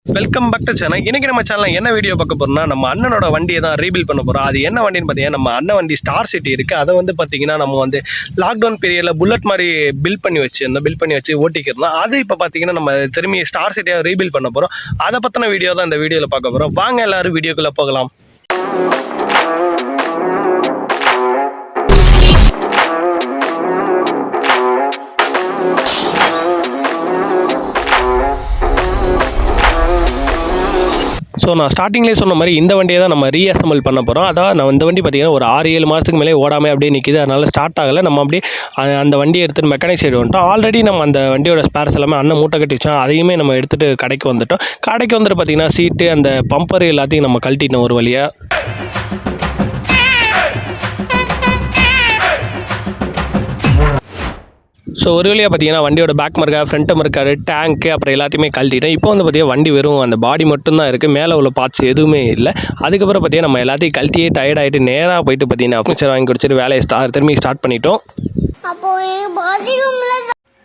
Welcome back to channel. இன்னைக்கு நம்ம channel என்ன வீடியோ பார்க்க போறோம்னா, நம்ம அண்ணனோட வண்டியை தான் ரீபில்ட் பண்ண போறோம். அது என்ன வண்டின்னு பார்த்தீங்கன்னா, நம்ம அண்ணன் வண்டி ஸ்டார் சிட்டி இருக்கு. அதை வந்து பார்த்தீங்கன்னா நம்ம வந்து லாக்டவுன் பீரியட்ல புல்லட் மாதிரி பில்ட் பண்ணி வச்சு ஓட்டிக்கிறோம். அது இப்போ பார்த்தீங்கன்னா நம்ம திரும்பி ஸ்டார் சிட்டியை ரீபில்ட் பண்ண போறோம். அதை பற்றின வீடியோ தான் இந்த வீடியோவில் பார்க்க போறோம். வாங்க எல்லாரும் வீடியோக்குள்ள போகலாம். ஸோ நான் ஸ்டார்டிங்லேயே சொன்ன மாதிரி இந்த வண்டியை தான் நம்ம ரீஅசம்பிள் பண்ண போகிறோம். அதான் நான் இந்த வண்டி பார்த்திங்கன்னா ஒரு 6-7 மாதத்துக்கு மேலே ஓடாமல் அப்படியே நிற்கிது. அதனால் ஸ்டார்ட் ஆகலை. நம்ம அப்படியே அந்த வண்டியை எடுத்துகிட்டு மெக்கானிக் சைடு வந்துட்டோம். ஆல்ரெடி நம்ம அந்த வண்டியோட ஸ்பேர்ஸ் எல்லாமே அண்ணன் மூட்டை கட்டி வச்சோம். அதையுமே நம்ம எடுத்துகிட்டு கடைக்கு வந்துட்டோம். கடைக்கு வந்துட்டு பார்த்திங்கன்னா சீட்டு அந்த பம்பர் எல்லாத்தையும் நம்ம கழட்டிட்டோம் ஒரு வழியாக. ஸோ ஒரு வழியாக பார்த்தீங்கன்னா வண்டியோட பேக் மர்க்கா ஃப்ரண்ட் மர்க்காரு டேங்க்கு அப்புறம் எல்லாத்தையுமே கழட்டிட்டேன். இப்போ வந்து பார்த்தீங்கன்னா வண்டி வெறும் அந்த பாடி மட்டும்தான் இருக்குது, மேலே உள்ள பார்ட்ஸ் எதுவுமே இல்லை. அதுக்கப்புறம் பார்த்தீங்கன்னா நம்ம எல்லாத்தையும் கழட்டியே டயர்ட் ஆகிட்டு நேராக போயிட்டு பார்த்தீங்கன்னா ஃபர்னிச்சர் வாங்கி குடிச்சிட்டு வேலையை திரும்பி ஸ்டார்ட் பண்ணிட்டோம்.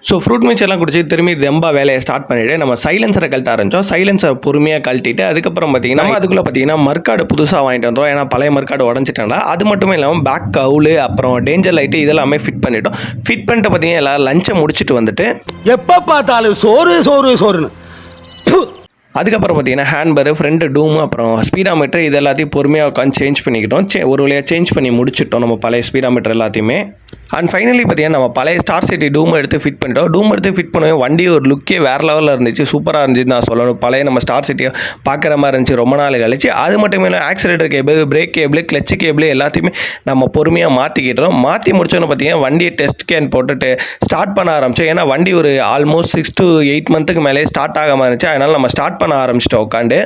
ஸோ ஃப்ரூட் மிக்சர்லாம் குடிச்சு திரும்பி ரொம்ப வேலையை ஸ்டார்ட் பண்ணிவிட்டு நம்ம சைலன்சரை கழட்ட ஆரம்பித்தோம். சைலன்சரை பொறுமையாக கழட்டிட்டு அதுக்கப்புறம் பார்த்தீங்கன்னா அதுக்குள்ளே பார்த்தீங்கன்னா மர்க்காடு புதுசாக வாங்கிட்டு வந்தோம். ஏன்னா பழைய மர்க்காடு உடஞ்சிட்டாங்களா. அது மட்டுமே இல்லாமல் பேக் கவுலு அப்புறம் டேஞ்சர் லைட்டு இதெல்லாமே ஃபிட் பண்ணிட்டோம். ஃபிட் பண்ணிட்டு பார்த்தீங்கன்னா எல்லோரும் லஞ்சை முடிச்சுட்டு வந்துட்டு எப்போ பார்த்தாலும் சோறுன்னு அதுக்கப்புறம் பார்த்தீங்கன்னா ஹேண்ட்பரு ஃப்ரண்ட் டூமு அப்புறம் ஸ்பீடாமீட்டர் இது எல்லாத்தையும் பொறுமையாக உட்காந்து சேஞ்ச் பண்ணிக்கிட்டோம். ஒரு வழியாக சேஞ்ச் பண்ணி முடிச்சிட்டோம் நம்ம பழைய ஸ்பீடாமீட்டர் எல்லாத்தையுமே. அண்ட் ஃபைனலி பார்த்தீங்கன்னா நம்ம பழைய ஸ்டார் சிட்டி டூம் எடுத்து ஃபிட் பண்ணிட்டோம். டூம் எடுத்து ஃபிட் பண்ணுவோம். வண்டி ஒரு லுக்கே வேறு லெவலில் இருந்துச்சு, சூப்பராக இருந்துச்சு நான் சொல்லணும். பழைய நம்ம ஸ்டார் சிட்டியை பார்க்குற மாதிரி இருந்துச்சு ரொம்ப நாள் கழிச்சு. அது மட்டும் இல்லை oscillator cable, break cable, clutch cable எல்லாத்தையுமே நம்ம பொறுமையாக மாற்றிக்கிட்டோம். மாற்றி முடிச்சோன்னு பார்த்தீங்கன்னா வண்டியை டெஸ்ட் கேன் போட்டுட்டு ஸ்டார்ட் பண்ண ஆரம்பித்தோம். ஏன்னா வண்டி ஒரு ஆல்மோஸ்ட் 6 to 8 மந்த்துக்கு மேலே ஸ்டார்ட் ஆகாமல் இருந்துச்சு. அதனால் நம்ம ஸ்டார்ட் பண்ண ஆரம்பிச்சிட்டோம் உட்காந்து.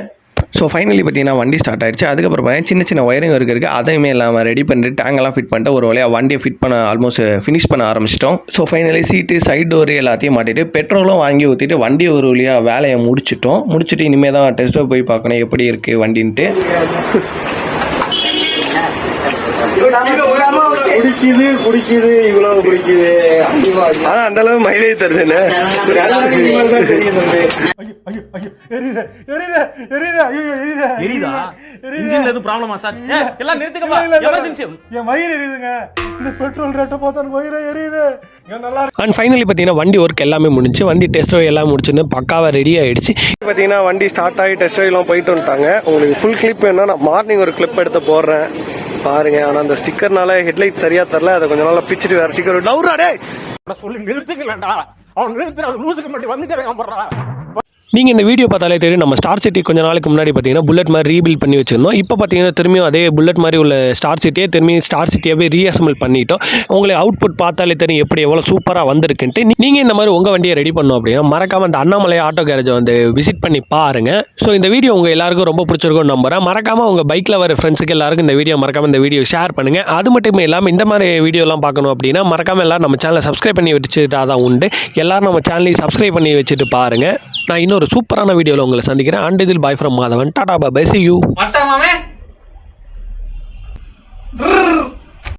ஸோ ஃபைனலி பார்த்தீங்கன்னா வண்டி ஸ்டார்ட் ஆகிடுச்சு. அதுக்கப்புறம் பார்த்தீங்கன்னா சின்ன ஒயரிங் இருக்குது, அதையுமே இல்லாமல் ரெடி பண்ணிட்டு டேங்கெல்லாம் ஃபிட் பண்ணிட்டு ஒரு வழியாக வண்டியை ஃபிட் பண்ண ஆல்மோஸ்ட் ஃபினிஷ் பண்ண ஆரம்பிச்சிட்டோம். ஸோ ஃபைனலி சீட்டு சைட் டோரு எல்லாத்தையும் மாட்டிட்டு பெட்ரோலும் வாங்கி ஊற்றிட்டு வண்டி ஒரு வழியாக வேலையை முடிச்சுட்டு இனிமேல் தான் டெஸ்ட்டை போய் பார்க்கணும் எப்படி இருக்குது வண்டின்ட்டு. குடிக்குது இவ்வளவு குடிக்குது. ஆனா அந்த அளவு மைலேஜ் தருதுன்னு வண்டி ஒர்க் எல்லாமே முடிஞ்சு வண்டி டெஸ்ட் ட்ரைவ் எல்லாம் முடிச்சுன்னு பக்காவா ரெடி ஆயிடுச்சு. பார்த்தீங்கன்னா வண்டி ஸ்டார்ட் ஆகி டெஸ்ட் ட்ரைவ் எல்லாம் போயிட்டு வந்துட்டாங்க. உங்களுக்கு ஃபுல் கிளிப் வேணும்னா நான் மார்னிங் ஒரு கிளிப் எடுத்து போடுறேன் பாருங்க. ஆனால் அந்த ஸ்டிக்கர்னால ஹெட்லைட் சரியா தரல, அதை கொஞ்ச நாளா பிச்சுட்டு வேற ஸ்டிக்கர் டவுராடே சொல்லி நிறுத்துக்கலடா. அவன் நிறுத்துற லூசுக்கு மட்டும் வந்துட்டேன். நீங்கள் இந்த வீடியோ பார்த்தாலே தெரியும், நம்ம ஸ்டார் சிட்டி கொஞ்ச நாளைக்கு முன்னாடி பார்த்தீங்கன்னா புல்லட் மாதிரி ரீபில்ட் பண்ணி வச்சிருந்தோம். இப்போ பார்த்தீங்கன்னா திரும்பியும் அதே புல்லட் மாதிரி உள்ள ஸ்டார் சிட்டியை திரும்பி ஸ்டார் சிட்டியாகவே ரீஅசம்பிள் பண்ணிட்டோம். உங்களுக்கு அவுட்புட் பார்த்தாலே தெரியும் எப்படி எவ்வளோ சூப்பராக வந்திருக்குன்ட்டு. நீங்கள் இந்த மாதிரி உங்கள் வண்டியை ரெடி பண்ணோம் அப்படின்னா மறக்காமல் அந்த அண்ணாமலை ஆட்டோ கேரேஜை வந்து விசிட் பண்ணி பாருங்கள். ஸோ இந்த வீடியோ உங்கள் எல்லாருக்கும் ரொம்ப பிடிச்சிருக்கும்னு நம்புறேன். மறக்காமல் உங்கள் பைக்கில் வர ஃப்ரெண்ட்ஸுக்கு எல்லாருக்கும் இந்த வீடியோ மறக்காமல் இந்த வீடியோ ஷேர் பண்ணுங்கள். அது மட்டும் இல்லாமல் இந்த மாதிரி வீடியோலாம் பார்க்கணும் அப்படின்னா மறக்காமல் எல்லாரும் நம்ம சேனலை சப்ஸ்கிரைப் பண்ணி வச்சுட்டா தான் உண்டு. எல்லாரும் நம்ம சேனலையும் சப்ஸ்கிரைப் பண்ணி வச்சுட்டு பாருங்கள். நான் இன்னொரு சூப்பரான வீடியோவில் உங்களை சந்திக்கிறேன். அண்ட் இதில் bye from Madhavan. Tata bye, see you.